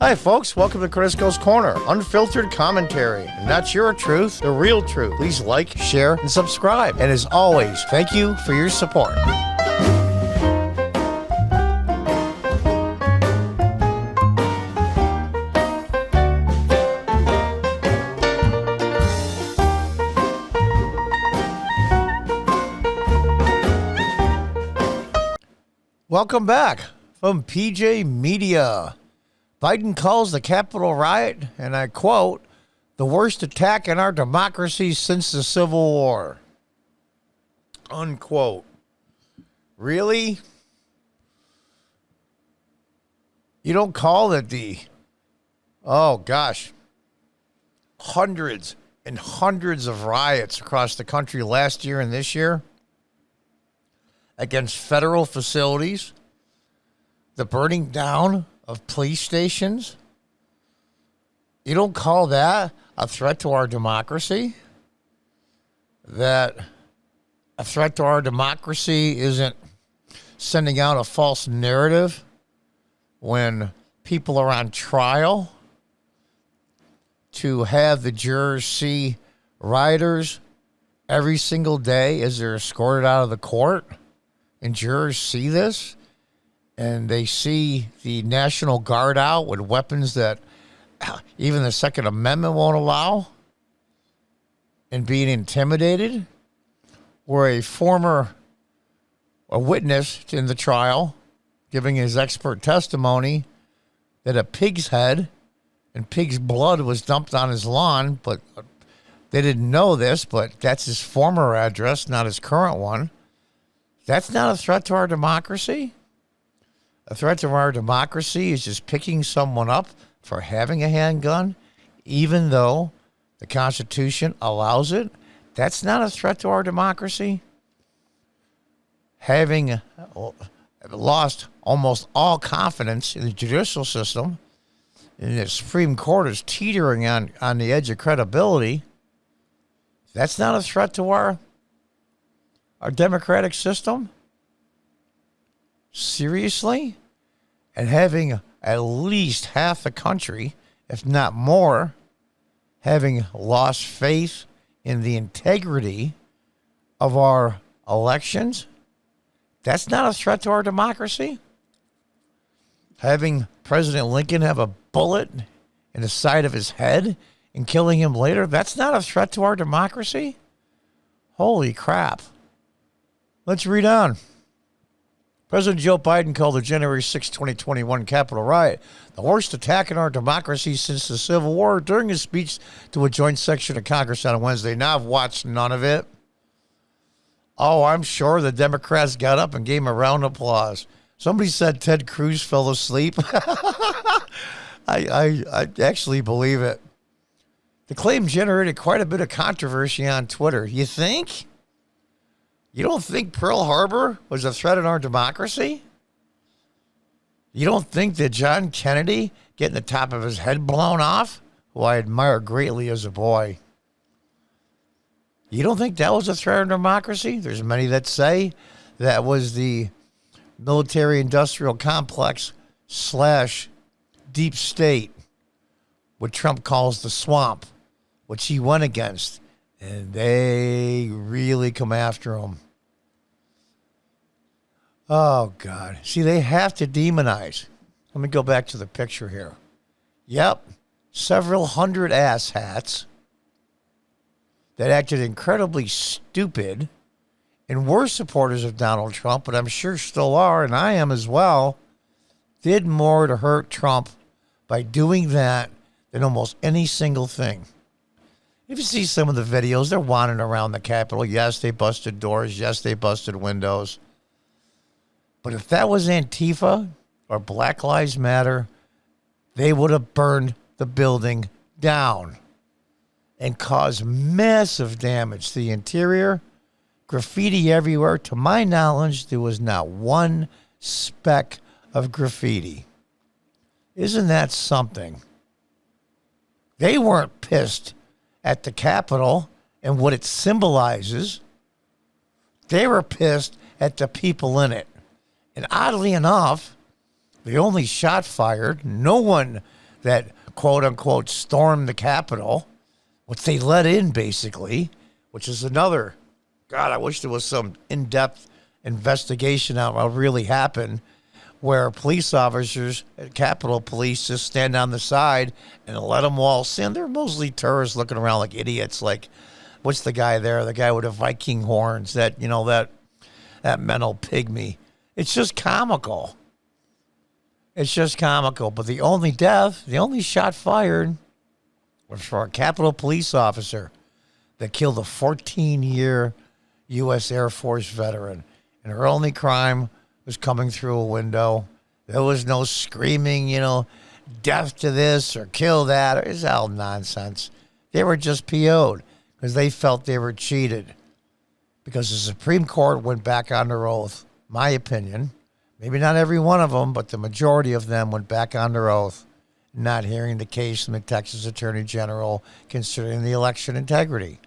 Hi, folks. Welcome to Crisco's Corner. Unfiltered commentary. And not your truth, the real truth. Please like, share, and subscribe. And as always, thank you for your support. Welcome back from PJ Media. Biden calls the Capitol riot, and I quote, the worst attack in our democracy since the Civil War. Unquote. Really? You don't call it hundreds and hundreds of riots across the country last year and this year against federal facilities, the burning down of police stations? You don't call that a threat to our democracy? That a threat to our democracy isn't sending out a false narrative when people are on trial to have the jurors see rioters every single day as they're escorted out of the court? And jurors see this, and they see the National Guard out with weapons that even the Second Amendment won't allow, and being intimidated, where a witness in the trial giving his expert testimony that a pig's head and pig's blood was dumped on his lawn, but they didn't know this, but that's his former address, not his current one. That's not a threat to our democracy. A threat to our democracy is just picking someone up for having a handgun, even though the Constitution allows it. That's not a threat to our democracy. Having lost almost all confidence in the judicial system, and the Supreme Court is teetering on the edge of credibility, that's not a threat to our democratic system? Seriously? And having at least half the country, if not more, having lost faith in the integrity of our elections, that's not a threat to our democracy? Having President Lincoln have a bullet in the side of his head and killing him later, that's not a threat to our democracy? Holy crap. Let's read on. President Joe Biden called the January 6, 2021 Capitol riot the worst attack in our democracy since the Civil War during his speech to a joint session of Congress on Wednesday. Now, I've watched none of it. Oh, I'm sure the Democrats got up and gave him a round of applause. Somebody said Ted Cruz fell asleep. I actually believe it. The claim generated quite a bit of controversy on Twitter. You think? You don't think Pearl Harbor was a threat in our democracy? You don't think that John Kennedy getting the top of his head blown off, who I admire greatly as a boy, you don't think that was a threat in democracy? There's many that say that was the military-industrial complex / deep state, what Trump calls the swamp, which he went against. And they really come after him. Oh, God. See, they have to demonize. Let me go back to the picture here. Yep. Several hundred asshats that acted incredibly stupid and were supporters of Donald Trump, but I'm sure still are, and I am as well, did more to hurt Trump by doing that than almost any single thing. If you see some of the videos, they're wandering around the Capitol. Yes, they busted doors. Yes, they busted windows. But if that was Antifa or Black Lives Matter, they would have burned the building down and caused massive damage to the interior, graffiti everywhere. To my knowledge, there was not one speck of graffiti. Isn't that something? They weren't pissed at the Capitol and what it symbolizes. They were pissed at the people in it. And oddly enough, the only shot fired, no one that quote unquote stormed the Capitol, which they let in basically, which is another, God, I wish there was some in-depth investigation on what really happened, where police officers at Capitol Police just stand on the side and let them waltz in. They're mostly tourists looking around like idiots. Like, what's the guy there? The guy with the Viking horns, that mental pygmy. It's just comical. It's just comical. But the only shot fired was for a Capitol Police officer that killed a 14-year U.S. Air Force veteran. And her only crime was coming through a window. There was no screaming, death to this or kill that. It's all nonsense. They were just PO'd because they felt they were cheated. Because the Supreme Court went back on their oath, my opinion. Maybe not every one of them, but the majority of them went back on their oath, not hearing the case from the Texas Attorney General concerning the election integrity.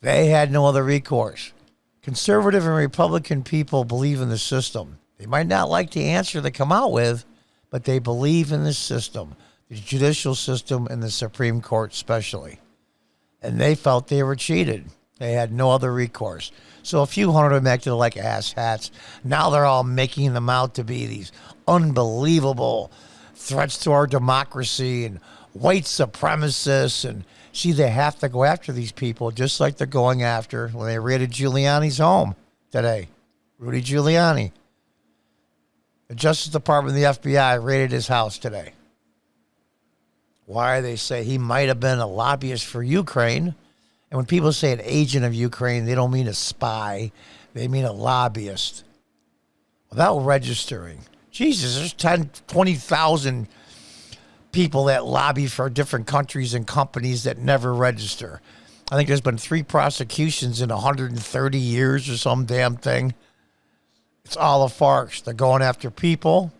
They had no other recourse. Conservative and Republican people believe in the system. They might not like the answer they come out with, but they believe in the system, the judicial system and the Supreme Court especially. And they felt they were cheated. They had no other recourse. So a few hundred of them acted like asshats. Now they're all making them out to be these unbelievable threats to our democracy and white supremacists. And see, they have to go after these people just like they're going after when they raided Giuliani's home today. Rudy Giuliani. The Justice Department and the FBI raided his house today. Why? They say he might have been a lobbyist for Ukraine. And when people say an agent of Ukraine, they don't mean a spy. They mean a lobbyist. Without registering. Jesus, there's 10, 20,000 people that lobby for different countries and companies that never register. I think there's been 3 prosecutions in 130 years or some damn thing. It's all a farce. They're going after people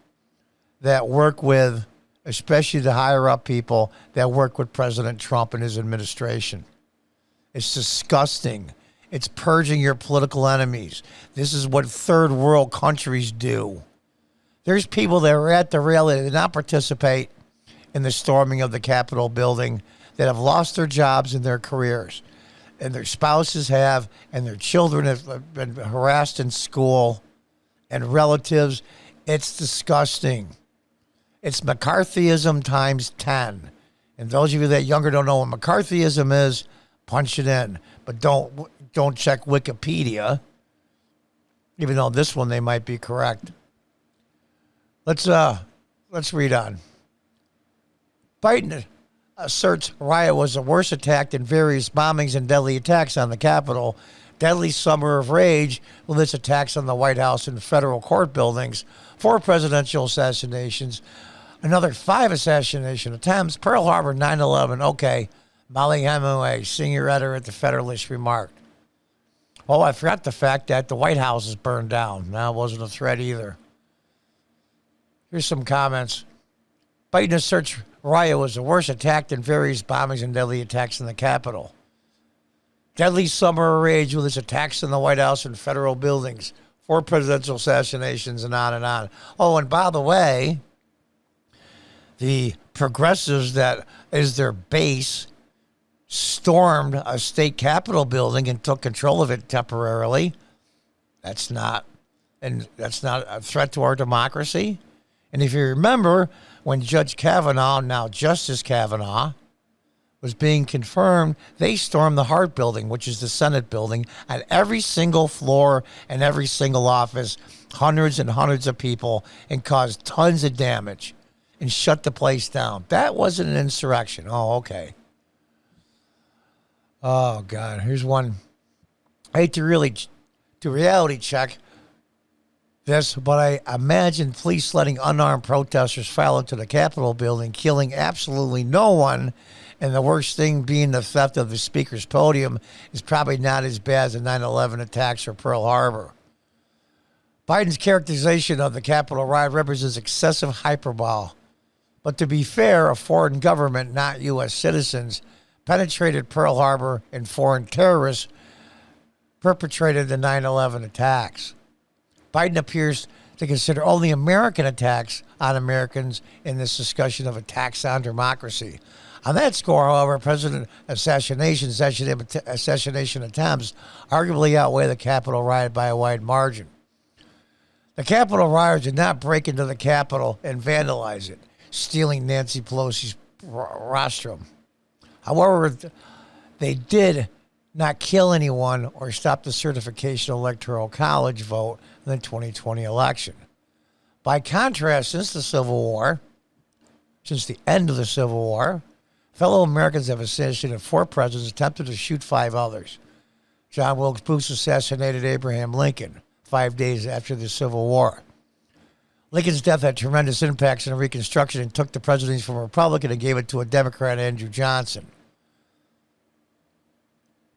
that work with, especially the higher up people that work with President Trump and his administration. It's disgusting. It's purging your political enemies. This is what third world countries do. There's people that are at the rally that did not participate in the storming of the Capitol building that have lost their jobs and their careers. And their spouses have, and their children have been harassed in school, and relatives. It's disgusting. It's McCarthyism times 10. And those of you that younger don't know what McCarthyism is, punch it in. But don't check Wikipedia, even though this one they might be correct. Let's read on. Biden asserts riot was the worst attack in various bombings and deadly attacks on the Capitol. Deadly summer of rage with its attacks on the White House and federal court buildings, 4 presidential assassinations, another 5 assassination attempts, Pearl Harbor, 9/11. Okay, Molly Hemingway, senior editor at the Federalist, remarked. Oh, I forgot the fact that the White House is burned down. That wasn't a threat either. Here's some comments. Biden asserts riot was the worst attack in various bombings and deadly attacks in the Capitol. Deadly summer of rage with its attacks in the White House and federal buildings, 4 presidential assassinations, and on and on. Oh, and by the way, the progressives that is their base stormed a state capitol building and took control of it temporarily. That's not a threat to our democracy. And if you remember, when Judge Kavanaugh, now Justice Kavanaugh, was being confirmed, they stormed the Hart Building, which is the Senate building, on every single floor and every single office, hundreds and hundreds of people, and caused tons of damage and shut the place down. That wasn't an insurrection. Oh, okay. Oh, God. Here's one. I hate to reality check this, but I imagine police letting unarmed protesters file into the Capitol building, killing absolutely no one, and the worst thing being the theft of the speaker's podium is probably not as bad as the 9/11 attacks or Pearl Harbor. Biden's characterization of the Capitol riot represents excessive hyperbole. But to be fair, a foreign government, not U.S. citizens, penetrated Pearl Harbor and foreign terrorists perpetrated the 9/11 attacks. Biden appears to consider only American attacks on Americans in this discussion of attacks on democracy. On that score, however, president assassination attempts arguably outweigh the Capitol riot by a wide margin. The Capitol rioters did not break into the Capitol and vandalize it, stealing Nancy Pelosi's rostrum. However, they did not kill anyone or stop the certification of Electoral College vote in the 2020 election. By contrast, since the end of the Civil War, fellow Americans have assassinated 4 presidents, attempted to shoot 5 others. John Wilkes Booth assassinated Abraham Lincoln 5 days after the Civil War. Lincoln's death had tremendous impacts on Reconstruction and took the presidency from a Republican and gave it to a Democrat, Andrew Johnson.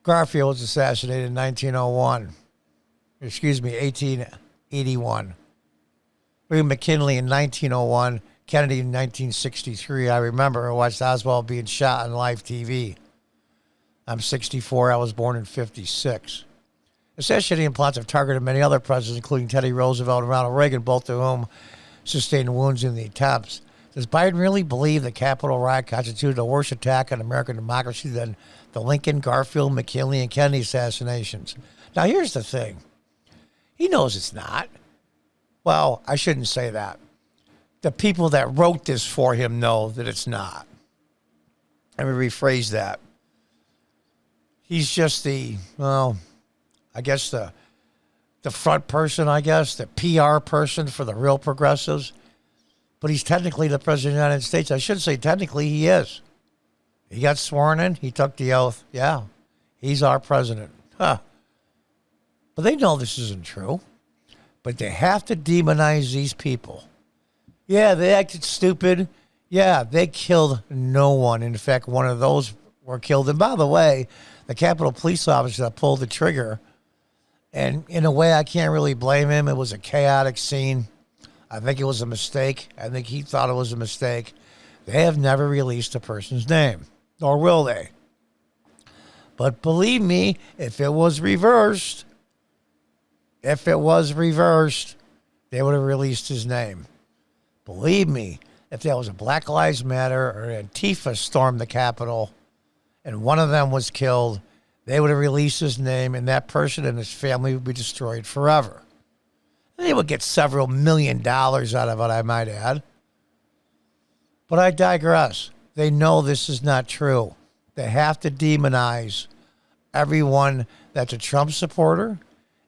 Garfield was assassinated in 1881. William McKinley in 1901. Kennedy in 1963. I remember I watched Oswald being shot on live TV. I'm 64. I was born in 56. Assassinating plots have targeted many other presidents, including Teddy Roosevelt and Ronald Reagan, both of whom sustained wounds in the attempts. Does Biden really believe the Capitol riot constituted a worse attack on American democracy than the Lincoln, Garfield, McKinley, and Kennedy assassinations? Now, here's the thing. He knows it's not. Well, I shouldn't say that. The people that wrote this for him know that it's not. Let me rephrase that. He's just the front person, the PR person for the real progressives. But he's technically the president of the United States. I should say technically he is. He got sworn in. He took the oath. Yeah, he's our president. Huh. But they know this isn't true. But they have to demonize these people. Yeah, they acted stupid. Yeah, they killed no one. In fact, one of those were killed. And by the way, the Capitol Police officer that pulled the trigger, and in a way I can't really blame him. It was a chaotic scene. I think it was a mistake. I think he thought it was a mistake. They have never released a person's name, nor will they. But believe me, if it was reversed, they would have released his name. Believe me, if there was a Black Lives Matter or Antifa stormed the Capitol and one of them was killed, they would have released his name, and that person and his family would be destroyed forever. And they would get several $1 million out of it, I might add. But I digress. They know this is not true. They have to demonize everyone that's a Trump supporter,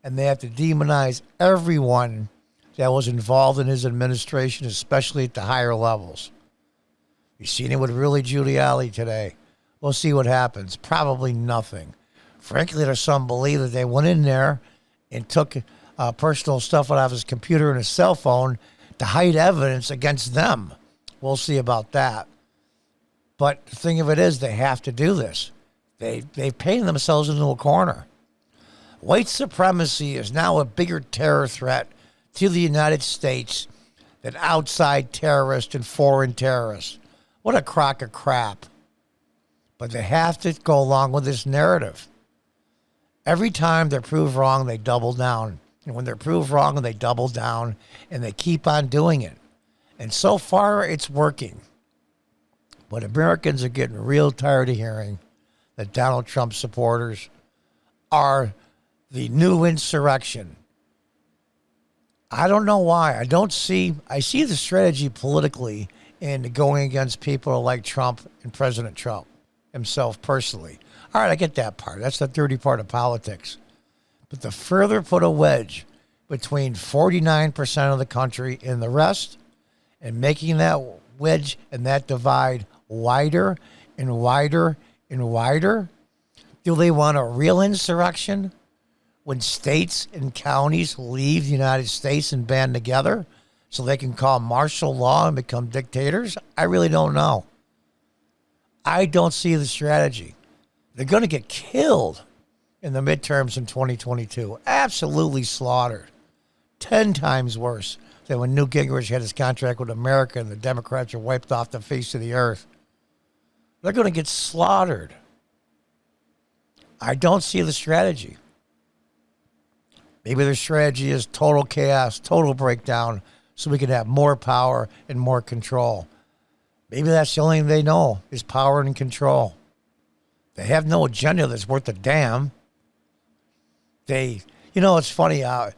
and they have to demonize everyone that was involved in his administration, especially at the higher levels. You've seen it with Rudy Giuliani today. We'll see what happens. Probably nothing. Frankly, there's some believe that they went in there and took personal stuff out of his computer and his cell phone to hide evidence against them. We'll see about that. But the thing of it is, they have to do this. They've painted themselves into a corner. White supremacy is now a bigger terror threat to the United States than outside terrorists and foreign terrorists. What a crock of crap. But they have to go along with this narrative. Every time they're proved wrong, they double down. And when they're proved wrong, they double down, and they keep on doing it. And so far, it's working. But Americans are getting real tired of hearing that Donald Trump supporters are the new insurrection. I don't know why. I see the strategy politically in going against people like Trump and President Trump himself personally. All right, I get that part. That's the dirty part of politics. But to further put a wedge between 49% of the country and the rest, and making that wedge and that divide wider and wider and wider, do they want a real insurrection when states and counties leave the United States and band together so they can call martial law and become dictators? I really don't know. I don't see the strategy. They're going to get killed in the midterms in 2022. Absolutely slaughtered. 10 times worse than when Newt Gingrich had his contract with America and the Democrats are wiped off the face of the earth. They're going to get slaughtered. I don't see the strategy. Maybe their strategy is total chaos, total breakdown, so we can have more power and more control. Maybe that's the only thing they know is power and control. They have no agenda that's worth a damn. It's funny. I've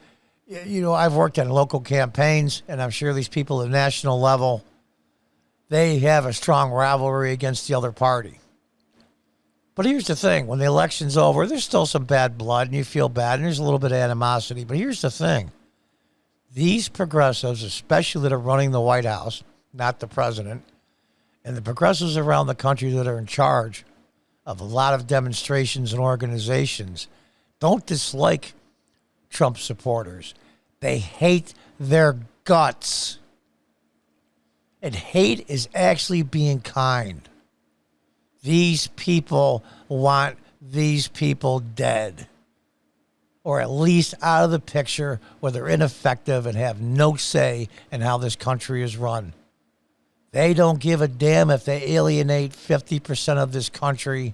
worked on local campaigns, and I'm sure these people at the national level, they have a strong rivalry against the other party. But here's the thing. When the election's over, there's still some bad blood, and you feel bad, and there's a little bit of animosity. But here's the thing. These progressives, especially that are running the White House, not the president, and the progressives around the country that are in charge of a lot of demonstrations and organizations, don't dislike Trump supporters. They hate their guts. And hate is actually being kind. These people want these people dead, or at least out of the picture where they're ineffective and have no say in how this country is run. They don't give a damn if they alienate 50% of this country.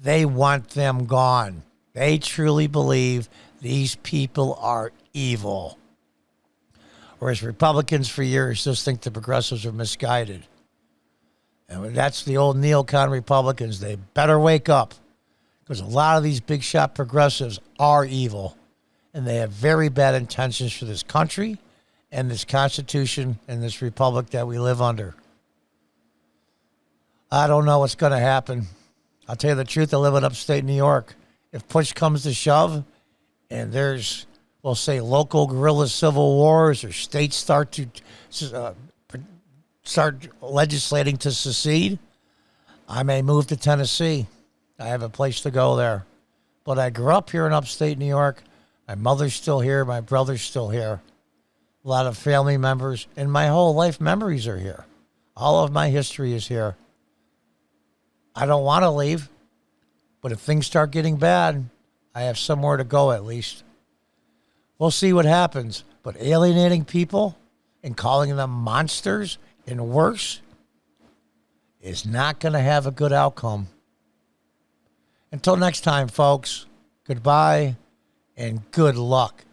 They want them gone. They truly believe these people are evil. Whereas Republicans for years just think the progressives are misguided. And that's the old neocon Republicans. They better wake up, because a lot of these big shot progressives are evil, and they have very bad intentions for this country and this Constitution and this republic that we live under. I don't know what's going to happen. I'll tell you the truth. I live in upstate New York. If push comes to shove and there's, we'll say, local guerrilla civil wars, or states start legislating to secede, I may move to Tennessee. I have a place to go there. But I grew up here in upstate New York. My mother's still here. My brother's still here. A lot of family members, and my whole life memories are here. All of my history is here. I don't want to leave, but if things start getting bad, I have somewhere to go at least. We'll see what happens. But alienating people and calling them monsters and worse is not going to have a good outcome. Until next time, folks, goodbye and good luck.